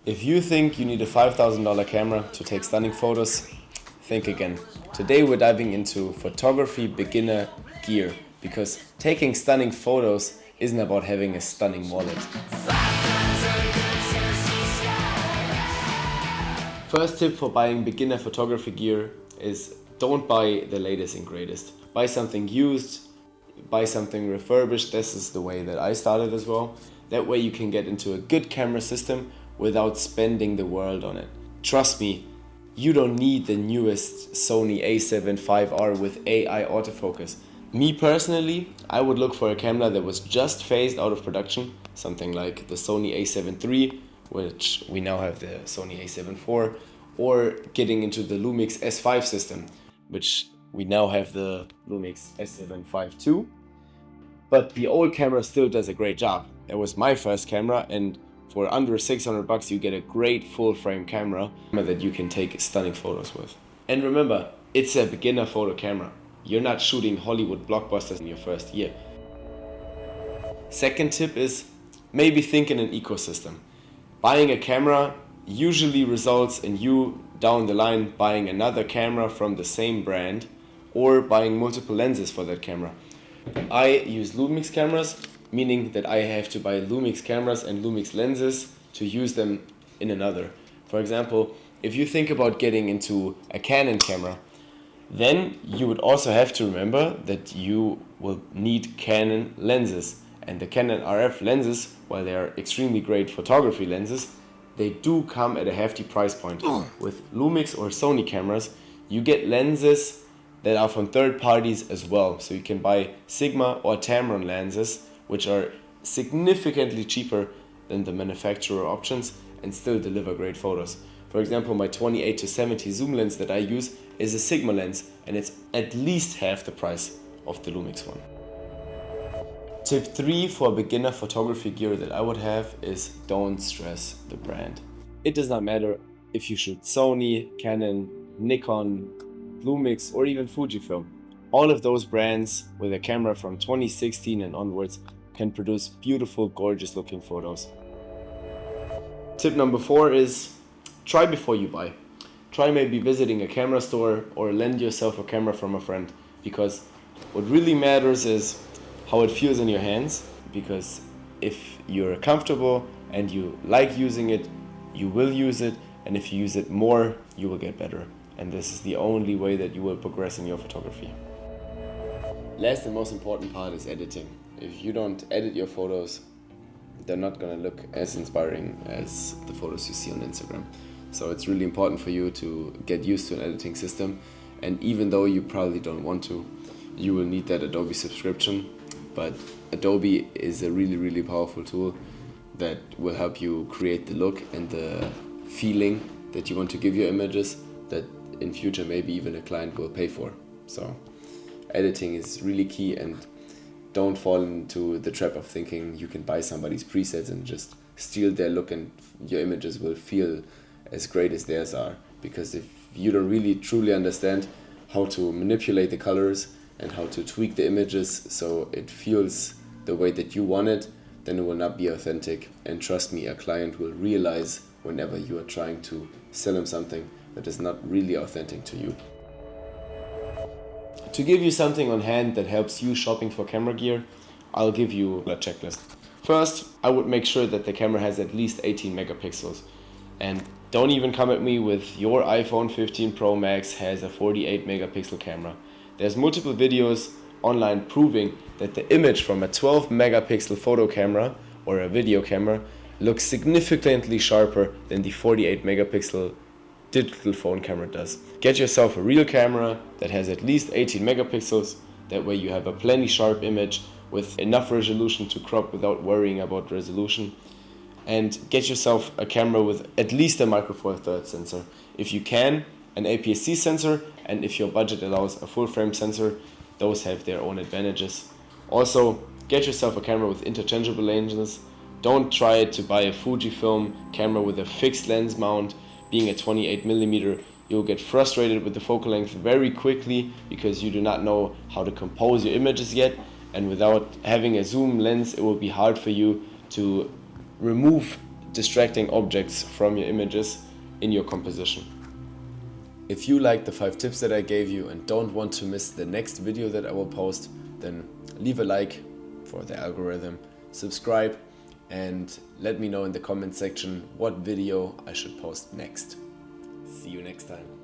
If you think you need a $5,000 camera to take stunning photos, think again. Today we're diving into photography beginner gear, because taking stunning photos isn't about having a stunning wallet. First tip for buying beginner photography gear is don't buy the latest and greatest. Buy something used, buy something refurbished. This is the way that I started as well. That way you can get into a good camera system without spending the world on it. Trust me, you don't need the newest Sony a7 5R with AI autofocus. Me personally, I would look for a camera that was just phased out of production, something like the Sony a7 III, which we now have the Sony a7 IV, or getting into the Lumix S5 system, which we now have the Lumix S7 V II. But the old camera still does a great job. It was my first camera, and for under $600 you get a great full frame camera that you can take stunning photos with. And remember, it's a beginner photo camera. You're not shooting Hollywood blockbusters in your first year. Second tip is maybe think in an ecosystem. Buying a camera usually results in you down the line buying another camera from the same brand or buying multiple lenses for that camera. I use Lumix cameras, meaning that I have to buy Lumix cameras and Lumix lenses to use them in another. For example, if you think about getting into a Canon camera, then you would also have to remember that you will need Canon lenses. And the Canon RF lenses, while they are extremely great photography lenses, they do come at a hefty price point. With Lumix or Sony cameras, you get lenses that are from third parties as well. So you can buy Sigma or Tamron lenses, which are significantly cheaper than the manufacturer options and still deliver great photos. For example, my 28-70 zoom lens that I use is a Sigma lens, and it's at least half the price of the Lumix one. Tip 3 for beginner photography gear that I would have is don't stress the brand. It does not matter if you shoot Sony, Canon, Nikon, Lumix, or even Fujifilm. All of those brands with a camera from 2016 and onwards can produce beautiful, gorgeous looking photos. Tip number 4 is try before you buy. Try maybe visiting a camera store or lend yourself a camera from a friend, because what really matters is how it feels in your hands, because if you're comfortable and you like using it, you will use it, and if you use it more, you will get better. And this is the only way that you will progress in your photography. Last and most important part is editing. If you don't edit your photos, they're not gonna look as inspiring as the photos you see on Instagram. So it's really important for you to get used to an editing system. And even though you probably don't want to, you will need that Adobe subscription. But Adobe is a really, really powerful tool that will help you create the look and the feeling that you want to give your images, that in future maybe even a client will pay for. So editing is really key, and don't fall into the trap of thinking you can buy somebody's presets and just steal their look and your images will feel as great as theirs are. Because if you don't really truly understand how to manipulate the colors and how to tweak the images so it feels the way that you want it, then it will not be authentic. And trust me, a client will realize whenever you are trying to sell him something that is not really authentic to you. To give you something on hand that helps you shopping for camera gear, I'll give you a checklist. First, I would make sure that the camera has at least 18 megapixels. And don't even come at me with your iPhone 15 Pro Max has a 48 megapixel camera. There's multiple videos online proving that the image from a 12 megapixel photo camera or a video camera looks significantly sharper than the 48 megapixel digital phone camera does. Get yourself a real camera that has at least 18 megapixels. That way you have a plenty sharp image with enough resolution to crop without worrying about resolution. And get yourself a camera with at least a micro four thirds sensor. If you can, an APS-C sensor, and if your budget allows, a full frame sensor. Those have their own advantages. Also, get yourself a camera with interchangeable lenses. Don't try to buy a Fujifilm camera with a fixed lens mount. Being a 28mm, you'll get frustrated with the focal length very quickly because you do not know how to compose your images yet, and without having a zoom lens it will be hard for you to remove distracting objects from your images in your composition. If you like the 5 tips that I gave you and don't want to miss the next video that I will post, then leave a like for the algorithm, subscribe, and let me know in the comment section what video I should post next. See you next time.